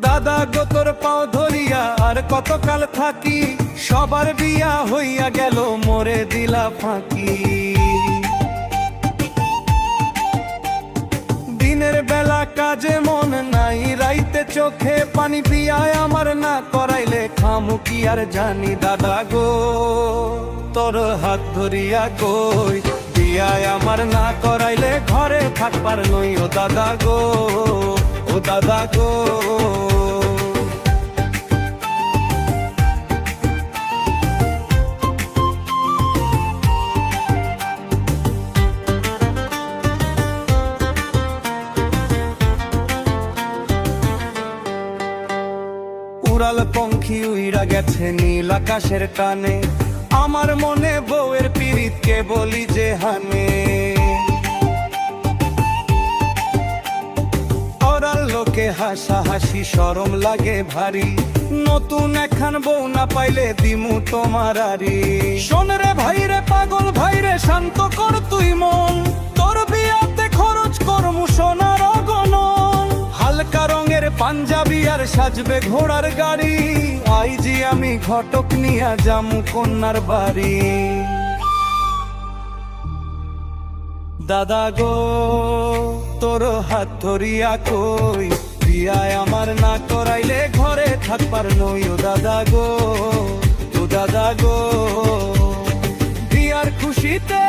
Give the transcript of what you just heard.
দাদা গো তোর পাও ধরিয়া আর কতকাল থাকি, সবার বিয়া হইয়া গেল মোরে দিলা ফাঁকি। দিনের বেলা কাজে মন নাই, রাইতে চোখে পানি পিয়ায় আমার না করাইলে খামু কি আর জানি। দাদা গো তোর হাত ধরিয়া কই, বিয়ায় আমার না করাইলে ঘরে থাকবার নই। ও দাদা গো, ও দাদা গো। উড়াল পঙ্খী উইরা গেছে নীল আকাশের টানে, আমার মনে বউয়ের পীড়িতকে বলি যে হানে। ওরাল লোকে হাসা হাসি শরম লাগে ভারী, নতুন একখান বউ না পাইলে দিমু তোমার আরি। শোন রে ভাইরে পাগল ভাইরে শান্ত কর তুই মন, তোর বিয়াতে খরচ করমু সোনার গনন। হালকা রঙের পাঞ্জাবি আর সাজবে ঘোড়ার গাড়ি, আইজি আমি ঘটক নিয়া জামু কন্যার বাড়ি। দাদা গো তোর হাত ধরিয়া কই, বিয়ায় আমার না করাইলে ঘরে থাকবার নই। ও দাদা গো, ও দাদা গো। বিয়ার খুশিতে